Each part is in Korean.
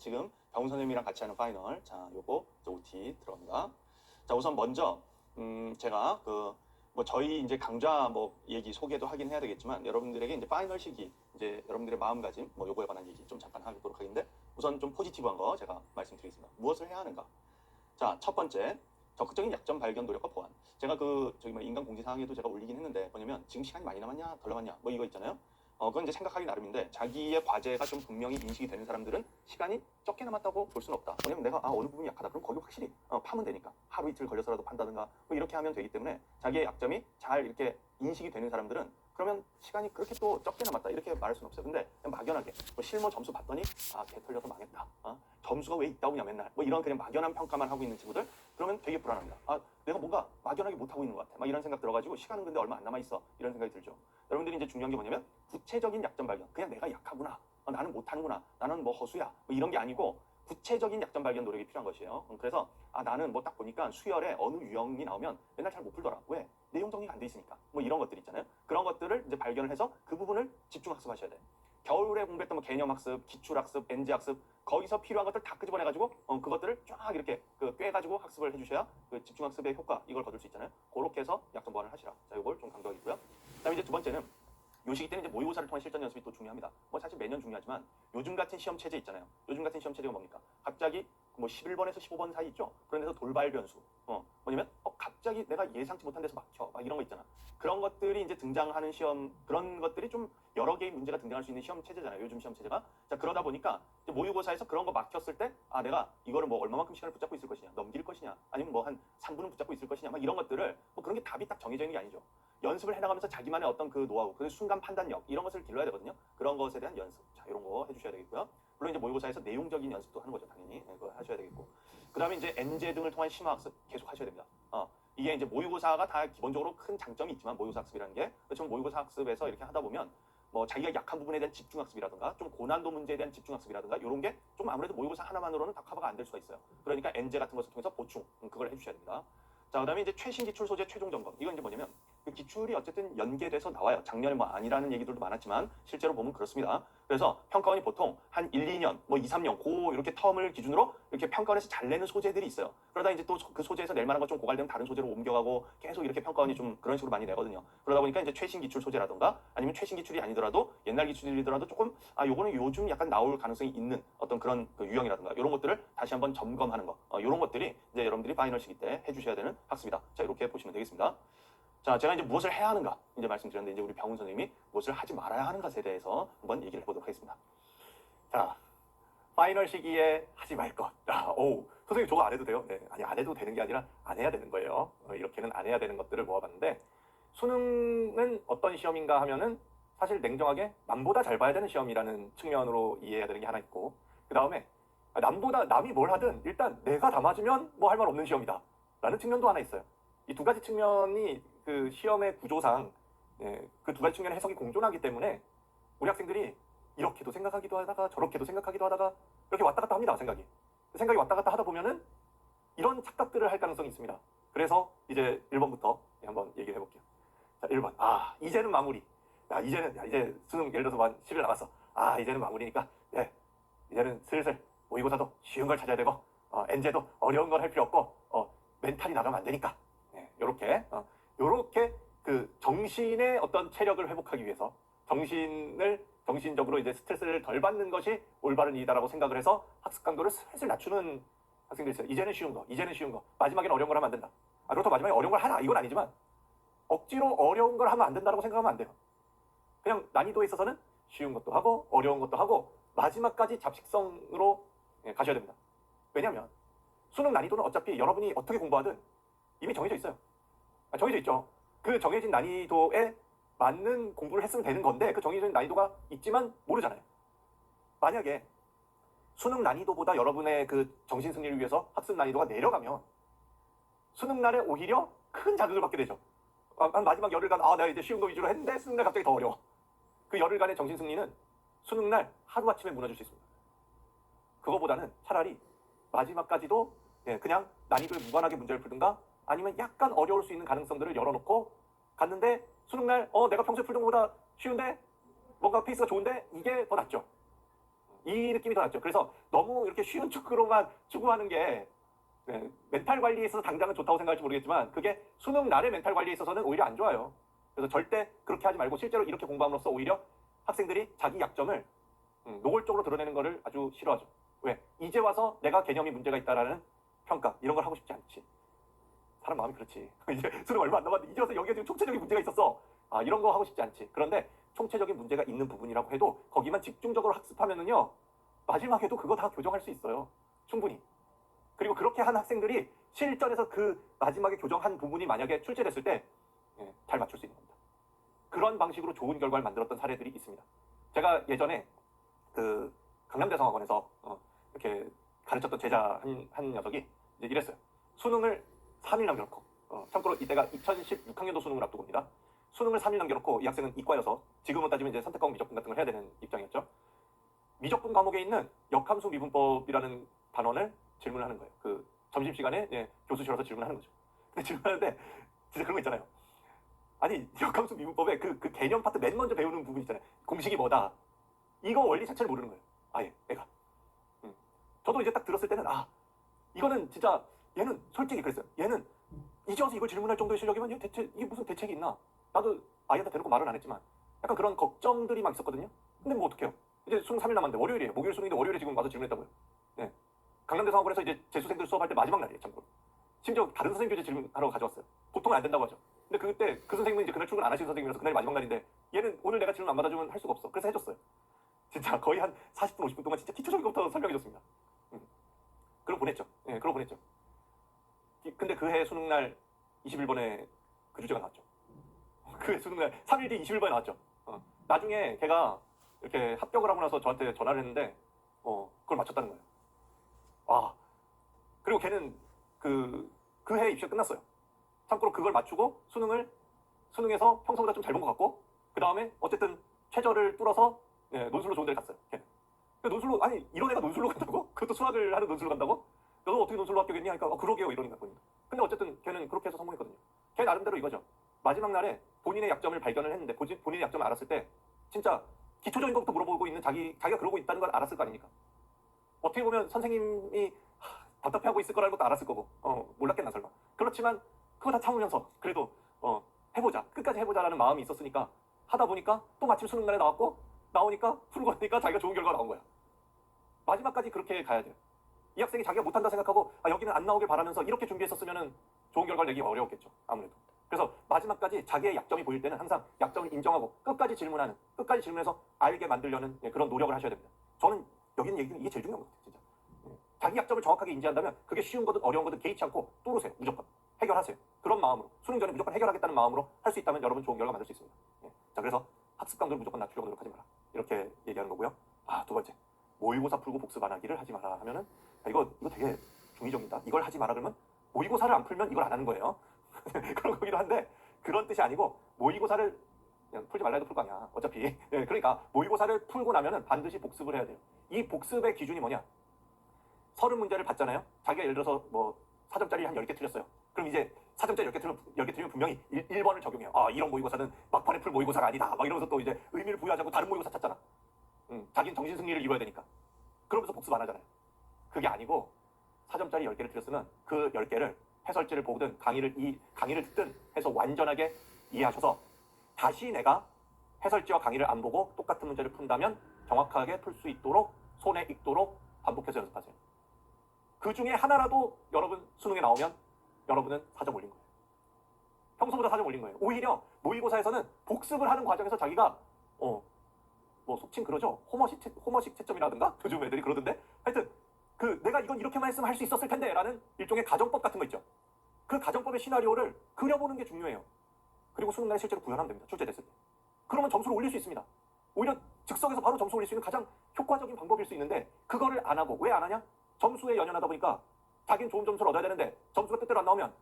지금 병훈 선생님이랑 같이 하는 파이널. 자, 요거 OT 들어갑니다. 자, 우선 먼저 제가 뭐 저희 이제 강좌 뭐 얘기 소개도 하긴 해야 되겠지만 여러분들에게 이제 파이널 시기 이제 여러분들의 마음가짐 뭐 요거에 관한 얘기 좀 잠깐 하도록 하겠는데 우선 좀 포지티브한 거 제가 말씀드리겠습니다. 무엇을 해야 하는가? 자, 첫 번째 적극적인 약점 발견 노력과 보완. 제가 저기 뭐 인간 공지 사항에도 제가 올리긴 했는데 뭐냐면 지금 시간이 많이 남았냐 덜 남았냐 뭐 이거 있잖아요. 그건 이제 생각하기 나름인데 자기의 과제가 좀 분명히 인식이 되는 사람들은 시간이 적게 남았다고 볼 수는 없다. 왜냐면 내가 어느 부분이 약하다. 그럼 거기 확실히 파면 되니까 하루 이틀 걸려서라도 판다든가 뭐 이렇게 하면 되기 때문에 자기의 약점이 잘 이렇게 인식이 되는 사람들은 그러면 시간이 그렇게 또 적게 남았다 이렇게 말할 수는 없어요. 근데 그냥 막연하게 뭐 실무 점수 봤더니 걔 털려서 망했다. 점수가 왜 있다고냐 맨날 뭐 이런 그냥 막연한 평가만 하고 있는 친구들 그러면 되게 불안합니다. 내가 뭔가 막연하게 못하고 있는 것 같아. 막 이런 생각 들어가지고 시간은 근데 얼마 안 남아있어. 이런 생각이 들죠. 여러분들이 이제 중요한 게 뭐냐면 구체적인 약점 발견. 그냥 내가 약하구나. 나는 못하는구나. 나는 뭐 허수야. 뭐 이런 게 아니고 구체적인 약점 발견 노력이 필요한 것이에요. 그래서 나는 뭐 딱 보니까 수열에 어느 유형이 나오면 맨날 잘 못 풀더라. 왜? 내용 정리가 안 돼 있으니까. 뭐 이런 것들 있잖아요. 그런 것들을 이제 발견을 해서 그 부분을 집중 학습하셔야 돼. 겨울에 공부했던 뭐 개념학습, 기출학습, NG학습 거기서 필요한 것들 다 끄집어내가지고 그것들을 쫙 이렇게 꿰가지고 학습을 해주셔야 집중학습의 효과 이걸 거둘 수 있잖아요. 그렇게 해서 약점 보완을 하시라. 자, 이걸 좀 강조하겠고요. 그다음에 이제 두 번째는 요 시기 때는 이제 모의고사를 통한 실전 연습이 또 중요합니다. 뭐 사실 매년 중요하지만 요즘 같은 시험 체제 있잖아요. 요즘 같은 시험 체제가 뭡니까? 갑자기 뭐 11번에서 15번 사이 있죠? 그런 데서 돌발 변수. 뭐냐면 갑자기 내가 예상치 못한 데서 막혀. 막 이런 거 있잖아. 그런 것들이 이제 등장하는 시험, 그런 것들이 좀 여러 개의 문제가 등장할 수 있는 시험 체제잖아요. 요즘 시험 체제가. 자, 그러다 보니까 이제 모의고사에서 그런 거 막혔을 때 내가 이거를 뭐 얼마만큼 시간을 붙잡고 있을 것이냐, 넘길 것이냐, 아니면 뭐 한 3분은 붙잡고 있을 것이냐, 막 이런 것들을 뭐 그런 게 답이 딱 정해져 있는 게 아니죠. 연습을 해나가면서 자기만의 어떤 그 노하우, 그 순간 판단력 이런 것을 길러야 되거든요. 그런 것에 대한 연습, 자 이런 거 해주셔야 되겠고요. 물론 이제 모의고사에서 내용적인 연습도 하는 거죠, 당연히. 그거 하셔야 되겠고. 그 다음에 이제 엔제 등을 통한 심화학습 계속 하셔야 됩니다. 이게 이제 모의고사가 다 기본적으로 큰 장점이 있지만 모의고사 학습이라는 게 그렇지만 모의고사 학습에서 이렇게 하다 보면 뭐 자기가 약한 부분에 대한 집중학습이라든가 좀 고난도 문제에 대한 집중학습이라든가 이런 게 좀 아무래도 모의고사 하나만으로는 다 커버가 안 될 수가 있어요. 그러니까 엔제 같은 것을 통해서 보충 그걸 해주셔야 됩니다. 자, 그다음에 이제 최신 기출 소재 최종 점검. 이건 이제 뭐냐면 그 기출이 어쨌든 연계돼서 나와요. 작년에 뭐 아니라는 얘기들도 많았지만 실제로 보면 그렇습니다. 그래서 평가원이 보통 한 1, 2년, 뭐 2, 3년 이렇게 텀을 기준으로 이렇게 평가원에서 잘 내는 소재들이 있어요. 그러다 이제 또 그 소재에서 낼 만한 거 좀 고갈되면 다른 소재로 옮겨가고 계속 이렇게 평가원이 좀 그런 식으로 많이 내거든요. 그러다 보니까 이제 최신 기출 소재라든가 아니면 최신 기출이 아니더라도 옛날 기출이더라도 조금 요거는 요즘 약간 나올 가능성이 있는 어떤 그런 그 유형이라든가 이런 것들을 다시 한번 점검하는 거. 이런 것들이 이제 여러분들이 파이널 시기 때 해주셔야 되는 학습이다. 자, 이렇게 보시면 되겠습니다. 자, 제가 이제 무엇을 해야 하는가 이제 말씀드렸는데 이제 우리 병훈 선생님이 무엇을 하지 말아야 하는 것에 대해서 한번 얘기를 해보도록 하겠습니다. 자, 파이널 시기에 하지 말 것. 선생님 저거 안 해도 돼요? 네, 아니 안 해도 되는 게 아니라 안 해야 되는 거예요. 이렇게는 안 해야 되는 것들을 모아봤는데 수능은 어떤 시험인가 하면은 사실 냉정하게 남보다 잘 봐야 되는 시험이라는 측면으로 이해해야 되는 게 하나 있고 그 다음에 남보다 남이 뭘 하든 일단 내가 다 맞으면 뭐 할 말 없는 시험이다 라는 측면도 하나 있어요. 이 두 가지 측면이 그 시험의 구조상 그 두 가지 측면의 해석이 공존하기 때문에 우리 학생들이 이렇게도 생각하기도 하다가 저렇게도 생각하기도 하다가 이렇게 왔다 갔다 합니다. 생각이 왔다 갔다 하다 보면은 이런 착각들을 할 가능성이 있습니다. 그래서 이제 1번부터 한번 얘기를 해볼게요. 자, 1번. 이제는 마무리. 이제 수능 예를 들어서 한 10일 남았어. 이제는 마무리니까 이제는 슬슬 모의고사도 쉬운 걸 찾아야 되고 엔제도 어려운 걸 할 필요 없고 멘탈이 나가면 안 되니까 요렇게 그 정신의 어떤 체력을 회복하기 위해서 정신적으로 이제 스트레스를 덜 받는 것이 올바른 일이다라고 생각을 해서 학습 강도를 슬슬 낮추는 학생들이 있어요. 이제는 쉬운 거. 마지막에는 어려운 걸 하면 안 된다. 그렇다고 마지막에 어려운 걸 하라. 이건 아니지만 억지로 어려운 걸 하면 안 된다고 생각하면 안 돼요. 그냥 난이도에 있어서는 쉬운 것도 하고 어려운 것도 하고 마지막까지 잡식성으로 가셔야 됩니다. 왜냐하면 수능 난이도는 어차피 여러분이 어떻게 공부하든 이미 정해져 있어요. 정해져 있죠. 그 정해진 난이도에 맞는 공부를 했으면 되는 건데 그 정해진 난이도가 있지만 모르잖아요. 만약에 수능 난이도보다 여러분의 그 정신 승리를 위해서 학습 난이도가 내려가면 수능 날에 오히려 큰 자극을 받게 되죠. 한 마지막 열흘간 내가 이제 쉬운 거 위주로 했는데 수능 날 갑자기 더 어려워. 그 열흘간의 정신 승리는 수능 날 하루아침에 무너질 수 있습니다. 그거보다는 차라리 마지막까지도 그냥 난이도에 무관하게 문제를 풀든가 아니면 약간 어려울 수 있는 가능성들을 열어놓고 갔는데 수능날 내가 평소에 풀던 것보다 쉬운데 뭔가 페이스가 좋은데 이게 더 낫죠. 이 느낌이 더 낫죠. 그래서 너무 이렇게 쉬운 쪽으로만 추구하는 게 멘탈 관리에 있어서 당장은 좋다고 생각할지 모르겠지만 그게 수능 날의 멘탈 관리에 있어서는 오히려 안 좋아요. 그래서 절대 그렇게 하지 말고 실제로 이렇게 공부함으로써 오히려 학생들이 자기 약점을 노골적으로 드러내는 거를 아주 싫어하죠. 왜? 이제 와서 내가 개념이 문제가 있다라는 평가 이런 걸 하고 싶지 않지. 사람 마음이 그렇지. 이제 수능 얼마 안 남았는데 이제 와서 여기에 지금 총체적인 문제가 있었어. 이런 거 하고 싶지 않지. 그런데 총체적인 문제가 있는 부분이라고 해도 거기만 집중적으로 학습하면은요 마지막에도 그거 다 교정할 수 있어요. 충분히. 그리고 그렇게 한 학생들이 실전에서 그 마지막에 교정한 부분이 만약에 출제됐을 때 잘 맞출 수 있는 겁니다. 그런 방식으로 좋은 결과를 만들었던 사례들이 있습니다. 제가 예전에 그 강남대성학원에서 이렇게 가르쳤던 제자 한 녀석이 이제 이랬어요. 수능을 3일 남겨놓고 참고로 이때가 2016학년도 수능을 앞두고 입니다. 수능을 3일 남겨놓고 이 학생은 이과여서 지금으로 따지면 이제 선택과목 미적분 같은 걸 해야 되는 입장이었죠. 미적분 과목에 있는 역함수 미분법이라는 단원을 질문하는 거예요. 그 점심시간에 교수실에서 질문하는 거죠. 근데 질문하는데 진짜 그런 거 있잖아요. 아니 역함수 미분법의 그 개념 파트 맨 먼저 배우는 부분 있잖아요. 공식이 뭐다. 이거 원리 자체를 모르는 거예요. 아예 애가. 저도 이제 딱 들었을 때는 이거는 진짜 얘는 솔직히 그랬어요. 얘는 이제 와서 이걸 질문할 정도의 실력이면 얘 대체 이게 무슨 대책이 있나? 나도 아이한테 대놓고 말은 안 했지만 약간 그런 걱정들이 막 있었거든요. 근데 뭐 어떡해요? 이제 수능 3일 남았는데 월요일이에요. 목요일 수능인데 월요일에 지금 와서 질문했다고요. 네. 강남대성학원에서 이제 재수생들 수업할 때 마지막 날이에요. 참고로. 심지어 다른 선생님 교재 질문하러 가져왔어요. 보통은 안 된다고 하죠. 근데 그때 그 선생님은 이제 그날 출근 안 하시는 선생님이라서 그날 마지막 날인데 얘는 오늘 내가 질문 안 받아주면 할 수가 없어. 그래서 해줬어요. 진짜 거의 한 40분, 50분 동안 진짜 기초적인 것부터 설명해줬습니다. 그러고 보냈죠. 그러고 보냈죠. 근데 그 해 수능날 21번에 그 주제가 나왔죠. 그 해 수능날 3일 뒤 21번에 나왔죠. 나중에 걔가 이렇게 합격을 하고 나서 저한테 전화를 했는데 그걸 맞췄다는 거예요. 그리고 걔는 그 해 입시가 끝났어요. 참고로 그걸 맞추고 수능에서 평소보다 좀 잘 본 것 같고 그 다음에 어쨌든 최저를 뚫어서 논술로 좋은 데를 갔어요. 걔는. 논술로 아니 이런 애가 논술로 간다고? 그것도 수학을 하는 논술로 간다고? 너도 어떻게 논술로 합격했니? 하니까 그러게요 이러니까 보니까. 근데 어쨌든 걔는 그렇게 해서 성공했거든요. 걔 나름대로 이거죠. 마지막 날에 본인의 약점을 발견을 했는데 본인의 약점을 알았을 때 진짜 기초적인 것부터 물어보고 있는 자기가 그러고 있다는 걸 알았을 거 아닙니까? 어떻게 보면 선생님이 답답해하고 있을 거라는 것도 알았을 거고 몰랐겠나 설마. 그렇지만 그거 다 참으면서 그래도 해보자 끝까지 해보자라는 마음이 있었으니까 하다 보니까 또 마침 수능 날에 나오니까 풀고 하니까 자기가 좋은 결과가 나온 거야. 마지막까지 그렇게 가야 돼요. 이 학생이 자기가 못한다 생각하고 여기는 안 나오길 바라면서 이렇게 준비했었으면 좋은 결과를 내기 어려웠겠죠. 아무래도. 그래서 마지막까지 자기의 약점이 보일 때는 항상 약점을 인정하고 끝까지 질문해서 알게 만들려는 그런 노력을 하셔야 됩니다. 저는 여기 있는 얘기는 이게 제일 중요한 것 같아요. 진짜. 자기 약점을 정확하게 인지한다면 그게 쉬운 거든 어려운 거든 개의치 않고 뚫으세요. 무조건. 해결하세요. 그런 마음으로 수능 전에 무조건 해결하겠다는 마음으로 할 수 있다면 여러분 좋은 결과 만들 수 있습니다. 자, 그래서 학습 강도를 무조건 낮추려고 노력하지 마라. 이렇게 얘기하는 거고요. 두 번째. 모의고사 풀고 복습 안 하기를 하지 마라 하면은 이거 되게 중의적이다. 이걸 하지 마라 그러면 모의고사를 안 풀면 이걸 안 하는 거예요. 그런 거기도 한데 그런 뜻이 아니고 모의고사를 그냥 풀지 말라 해도 풀 거 아니야. 어차피. 그러니까 모의고사를 풀고 나면은 반드시 복습을 해야 돼요. 이 복습의 기준이 뭐냐? 30문제를 봤잖아요. 자기가 예를 들어서 뭐 4점짜리 한 10개 틀렸어요. 그럼 이제 4점짜리 10개 틀리면 분명히 1번을 적용해요. 이런 모의고사는 막판에 풀 모의고사가 아니다. 막 이러면서 또 이제 의미를 부여하자고 다른 모의고사 찾잖아. 자기는 정신 승리를 이뤄야 되니까. 그러면서 복습 안 하잖아요. 그게 아니고 4점짜리 10개를 틀렸으면 그 10개를 해설지를 보든 강의를 듣든 해서 완전하게 이해하셔서 다시 내가 해설지와 강의를 안 보고 똑같은 문제를 푼다면 정확하게 풀 수 있도록 손에 익도록 반복해서 연습하세요. 그 중에 하나라도 여러분 수능에 나오면 여러분은 4점 올린 거예요. 평소보다 4점 올린 거예요. 오히려 모의고사에서는 복습을 하는 과정에서 자기가 뭐 속칭 그러죠. 호머식 채점이라든가 요즘 애들이 그러던데 하여튼 내가 이건 이렇게만 했으면 할 수 있었을 텐데 라는 일종의 가정법 같은 거 있죠. 그 가정법의 시나리오를 그려보는 게 중요해요. 그리고 수능날에 실제로 구현하면 됩니다. 출제됐을 때. 그러면 점수를 올릴 수 있습니다. 오히려 즉석에서 바로 점수 올릴 수 있는 가장 효과적인 방법일 수 있는데 그거를 안 하고 왜 안 하냐? 점수에 연연하다 보니까 자기는 좋은 점수를 얻어야 되는데 점수가 뜻대로 안 나오면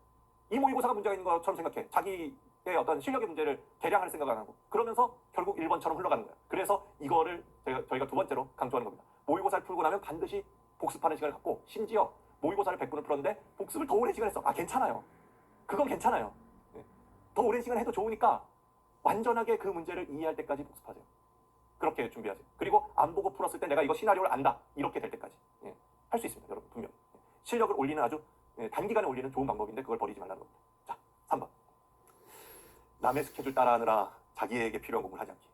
이 모의고사가 문제가 있는 것처럼 생각해. 자기의 어떤 실력의 문제를 대량할 생각을 안 하고 그러면서 결국 1번처럼 흘러가는 거야. 그래서 이거를 저희가 두 번째로 강조하는 겁니다. 모의고사를 풀고 나면 반드시 복습하는 시간을 갖고 심지어 모의고사를 100분을 풀었는데 복습을 더 오랜 시간 했어. 괜찮아요. 그건 괜찮아요. 더 오랜 시간 해도 좋으니까 완전하게 그 문제를 이해할 때까지 복습하세요. 그렇게 준비하세요. 그리고 안 보고 풀었을 때 내가 이거 시나리오를 안다. 이렇게 될 때까지. 할 수 있습니다. 여러분, 분명. 실력을 올리는 아주 단기간에 올리는 좋은 방법인데 그걸 버리지 말라는 겁니다. 자, 3번. 남의 스케줄 따라하느라 자기에게 필요한 공부를 하지 않기.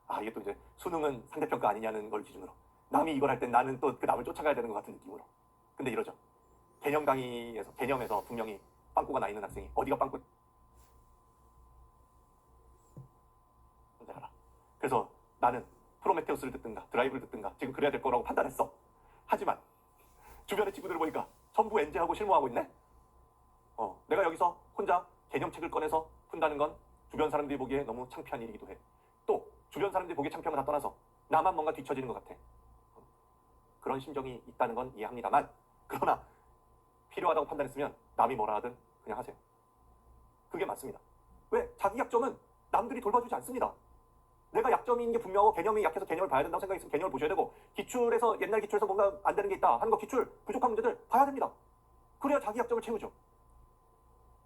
아, 이게 또 이제 수능은 상대평가 아니냐는 걸 기준으로. 남이 이걸 할 땐 나는 또 그 남을 쫓아가야 되는 것 같은 느낌으로. 근데 이러죠. 개념 강의에서, 개념에서 분명히 빵꾸가 나 있는 학생이 어디가 빵꾸 잘 알아. 그래서 나는 프로메테우스를 듣든가 드라이브를 듣든가 지금 그래야 될 거라고 판단했어. 하지만 주변의 친구들을 보니까 전부 엔제하고 실무하고 있네. 내가 여기서 혼자 개념책을 꺼내서 푼다는 건 주변 사람들이 보기에 너무 창피한 일이기도 해. 또 주변 사람들이 보기에 창피한 건 다 떠나서 나만 뭔가 뒤처지는 것 같아. 그런 심정이 있다는 건 이해합니다만, 그러나 필요하다고 판단했으면 남이 뭐라 하든 그냥 하세요. 그게 맞습니다. 왜? 자기 약점은 남들이 돌봐주지 않습니다. 내가 약점인 게 분명하고 개념이 약해서 개념을 봐야 된다고 생각했으면 개념을 보셔야 되고, 기출에서 옛날 기출에서 뭔가 안 되는 게 있다 하는 거 기출 부족한 문제들 봐야 됩니다. 그래야 자기 약점을 채우죠.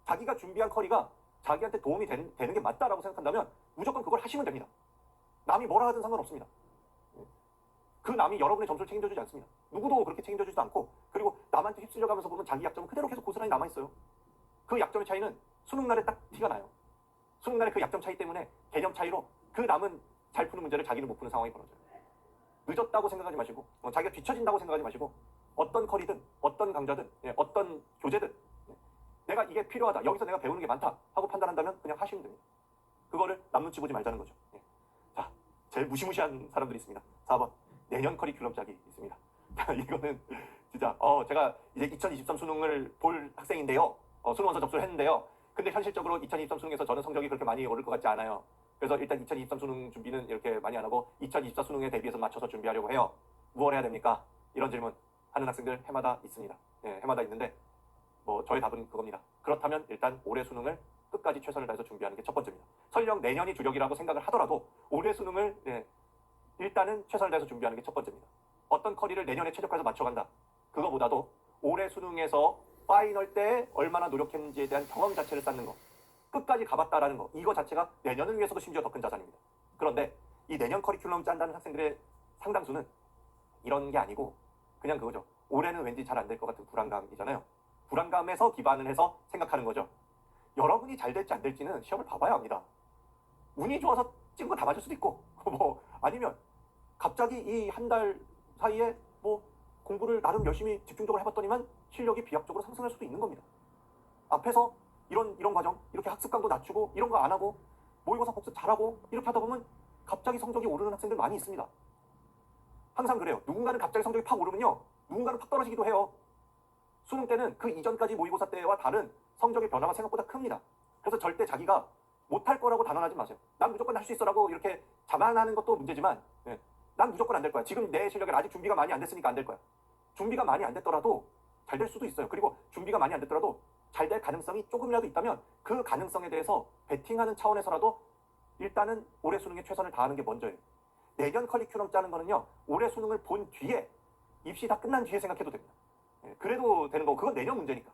자기가 준비한 커리가 자기한테 도움이 되는 게 맞다라고 생각한다면 무조건 그걸 하시면 됩니다. 남이 뭐라 하든 상관없습니다. 그 남이 여러분의 점수를 책임져주지 않습니다. 누구도 그렇게 책임져주지도 않고, 그리고 남한테 휩쓸려가면서 보면 자기 약점은 그대로 계속 고스란히 남아있어요. 그 약점의 차이는 수능날에 딱 티가 나요. 수능날에 그 약점 차이 때문에 개념 차이로 그 남은 잘 푸는 문제를 자기는 못 푸는 상황이 벌어져요. 늦었다고 생각하지 마시고, 자기가 뒤처진다고 생각하지 마시고, 어떤 커리든 어떤 강좌든 어떤 교재든 내가 이게 필요하다, 여기서 내가 배우는 게 많다 하고 판단한다면 그냥 하시면 됩니다. 그거를 남 눈치 보지 말자는 거죠. 자, 제일 무시무시한 사람들이 있습니다. 4번. 내년 커리큘럼 짝이 있습니다. 이거는 진짜 제가 이제 2023 수능을 볼 학생인데요. 수능 원서 접수를 했는데요. 근데 현실적으로 2023 수능에서 저는 성적이 그렇게 많이 오를 것 같지 않아요. 그래서 일단 2023 수능 준비는 이렇게 많이 안 하고 2024 수능에 대비해서 맞춰서 준비하려고 해요. 무엇을 해야 됩니까? 이런 질문 하는 학생들 해마다 있습니다. 해마다 있는데 저의 답은 그겁니다. 그렇다면 일단 올해 수능을 끝까지 최선을 다해서 준비하는 게 첫 번째입니다. 설령 내년이 주력이라고 생각을 하더라도 올해 수능을 일단은 최선을 다해서 준비하는 게 첫 번째입니다. 어떤 커리를 내년에 최적화해서 맞춰간다. 그거보다도 올해 수능에서 파이널 때 얼마나 노력했는지에 대한 경험 자체를 쌓는 거. 끝까지 가봤다라는 거. 이거 자체가 내년을 위해서도 심지어 더 큰 자산입니다. 그런데 이 내년 커리큘럼 짠다는 학생들의 상당수는 이런 게 아니고 그냥 그거죠. 올해는 왠지 잘 안 될 것 같은 불안감이잖아요. 불안감에서 기반을 해서 생각하는 거죠. 여러분이 잘 될지 안 될지는 시험을 봐봐야 합니다. 운이 좋아서 찍은 거 다 맞을 수도 있고 아니면 갑자기 이 한 달 사이에 공부를 나름 열심히 집중적으로 해봤더니만 실력이 비약적으로 상승할 수도 있는 겁니다. 앞에서 이런 과정, 이렇게 학습강도 낮추고 이런 거 안 하고 모의고사 복습 잘하고 이렇게 하다 보면 갑자기 성적이 오르는 학생들 많이 있습니다. 항상 그래요. 누군가는 갑자기 성적이 팍 오르면요, 누군가는 팍 떨어지기도 해요. 수능 때는 그 이전까지 모의고사 때와 다른 성적의 변화가 생각보다 큽니다. 그래서 절대 자기가 못할 거라고 단언하지 마세요. 난 무조건 할 수 있어라고 이렇게 자만하는 것도 문제지만 난 무조건 안 될 거야. 지금 내 실력에 아직 준비가 많이 안 됐으니까 안 될 거야. 준비가 많이 안 됐더라도 잘 될 수도 있어요. 그리고 준비가 많이 안 됐더라도 잘 될 가능성이 조금이라도 있다면 그 가능성에 대해서 베팅하는 차원에서라도 일단은 올해 수능에 최선을 다하는 게 먼저예요. 내년 커리큘럼 짜는 거는요, 올해 수능을 본 뒤에 입시 다 끝난 뒤에 생각해도 됩니다. 그래도 되는 거고 그건 내년 문제니까.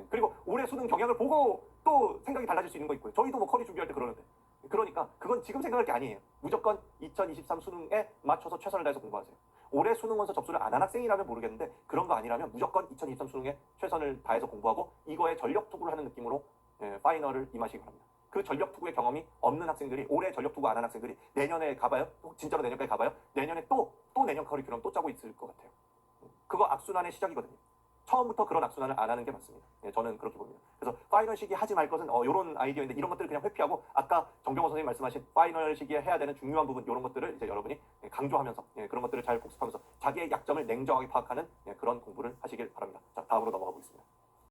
그리고 올해 수능 경향을 보고 또 생각이 달라질 수 있는 거 있고요. 저희도 커리 준비할 때 그러는데. 그러니까 그건 지금 생각할 게 아니에요. 무조건 2023 수능에 맞춰서 최선을 다해서 공부하세요. 올해 수능 원서 접수를 안 한 학생이라면 모르겠는데 그런 거 아니라면 무조건 2023 수능에 최선을 다해서 공부하고 이거에 전력 투구를 하는 느낌으로 파이널을 임하시기 바랍니다. 그 전력 투구의 경험이 없는 학생들이, 올해 전력 투구 안 한 학생들이 내년에 가봐요? 진짜로 내년까지 가봐요? 내년에 또 내년 커리큘럼 또 짜고 있을 것 같아요. 그거 악순환의 시작이거든요. 처음부터 그런 악순환을 안 하는 게 맞습니다. 저는 그렇게 봅니다. 그래서 파이널 시기에 하지 말 것은 이런 아이디어인데 이런 것들을 그냥 회피하고 아까 정병호 선생님 말씀하신 파이널 시기에 해야 되는 중요한 부분 이런 것들을 이제 여러분이 강조하면서 그런 것들을 잘 복습하면서 자기의 약점을 냉정하게 파악하는 그런 공부를 하시길 바랍니다. 자, 다음으로 넘어가 보겠습니다.